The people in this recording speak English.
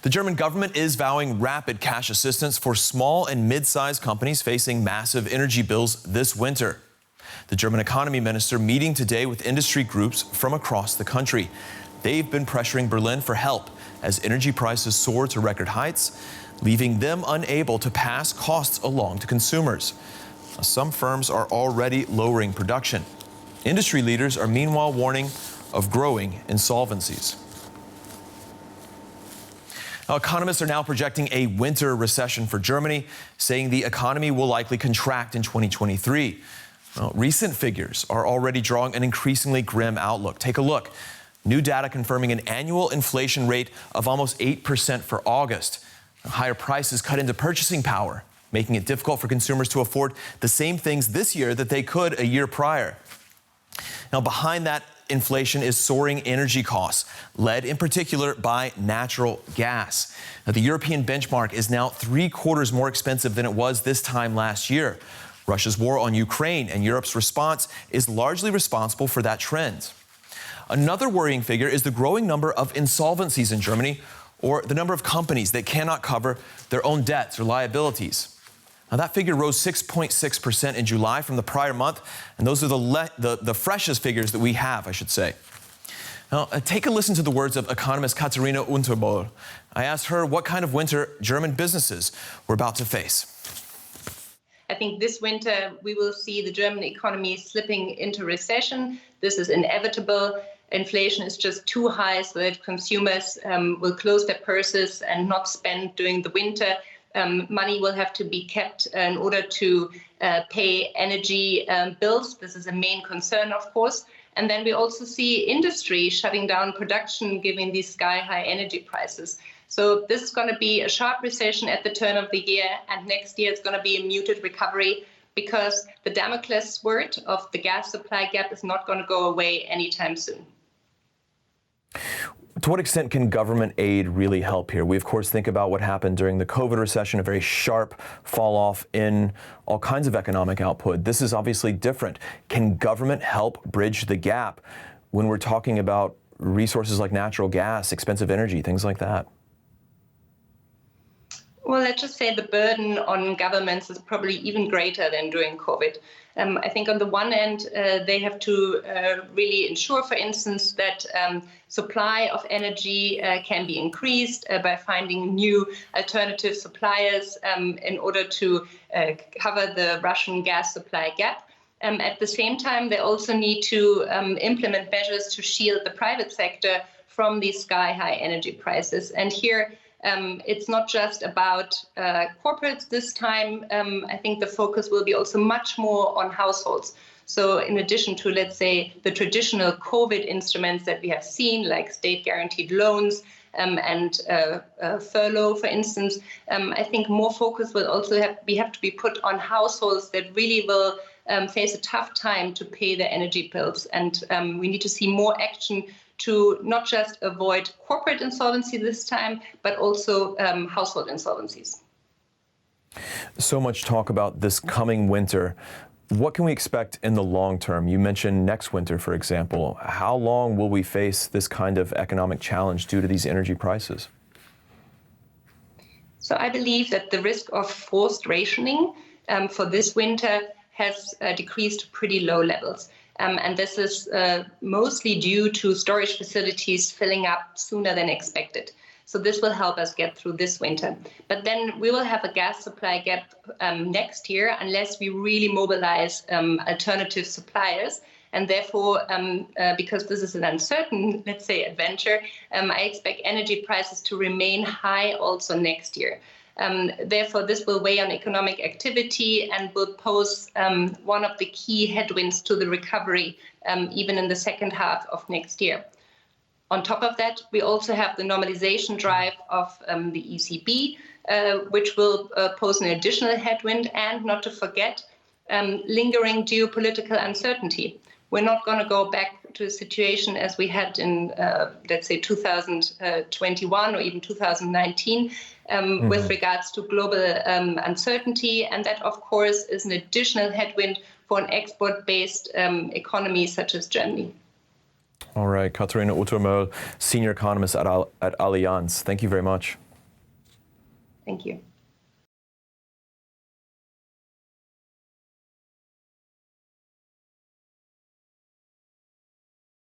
The German government is vowing rapid cash assistance for small and mid-sized companies facing massive energy bills this winter. The German economy minister meeting today with industry groups from across the country. They've been pressuring Berlin for help as energy prices soar to record heights, leaving them unable to pass costs along to consumers. Some firms are already lowering production. Industry leaders are meanwhile warning of growing insolvencies. Now, economists are now projecting a winter recession for Germany, saying the economy will likely contract in 2023. Well, recent figures are already drawing an increasingly grim outlook. Take a look. New data confirming an annual inflation rate of almost 8% for August. Higher prices cut into purchasing power, making it difficult for consumers to afford the same things this year that they could a year prior. Now, behind that inflation is soaring energy costs, led in particular by natural gas. Now, the European benchmark is now 3/4 more expensive than it was this time last year. Russia's war on Ukraine and Europe's response is largely responsible for that trend. Another worrying figure is the growing number of insolvencies in Germany, or the number of companies that cannot cover their own debts or liabilities. Now, that figure rose 6.6% in July from the prior month, and those are the freshest figures that we have, I should say. Now, take a listen to the words of economist Katharina Unterbohl. I asked her what kind of winter German businesses were about to face. I think this winter we will see the German economy slipping into recession. This is inevitable. Inflation is just too high so that consumers will close their purses and not spend during the winter. Money will have to be kept in order to pay energy bills. This is a main concern, of course. And then we also see industry shutting down production given these sky-high energy prices. So this is going to be a sharp recession at the turn of the year, and next year it's going to be a muted recovery because the Damocles sword of the gas supply gap is not going to go away anytime soon. To what extent can government aid really help here? We, of course, think about what happened during the COVID recession, a very sharp fall off in all kinds of economic output. This is obviously different. Can government help bridge the gap when we're talking about resources like natural gas, expensive energy, things like that? Well, let's just say the burden on governments is probably even greater than during COVID. I think on the one end, they have to really ensure, for instance, that supply of energy can be increased by finding new alternative suppliers in order to cover the Russian gas supply gap. At the same time, they also need to implement measures to shield the private sector from these sky-high energy prices. And here, it's not just about corporates this time. I think the focus will be also much more on households. So in addition to, let's say, the traditional COVID instruments that we have seen, like state-guaranteed loans and furlough, for instance, I think more focus will also have to be put on households that really will face a tough time to pay their energy bills. And we need to see more action to not just avoid corporate insolvency this time, but also household insolvencies. So much talk about this coming winter. What can we expect in the long term? You mentioned next winter, for example. How long will we face this kind of economic challenge due to these energy prices? So I believe that the risk of forced rationing for this winter has decreased to pretty low levels. And this is mostly due to storage facilities filling up sooner than expected. So this will help us get through this winter. But then we will have a gas supply gap next year unless we really mobilize alternative suppliers. And therefore, because this is an uncertain, let's say, adventure, I expect energy prices to remain high also next year. Therefore, this will weigh on economic activity and will pose one of the key headwinds to the recovery, even in the second half of next year. On top of that, we also have the normalization drive of the ECB, which will pose an additional headwind, and not to forget, lingering geopolitical uncertainty. We're not going to go back to a situation as we had in, let's say, 2021 or even 2019 with regards to global uncertainty. And that, of course, is an additional headwind for an export-based economy such as Germany. All right, Katharina Unterbohl, senior economist at Allianz. Thank you very much. Thank you.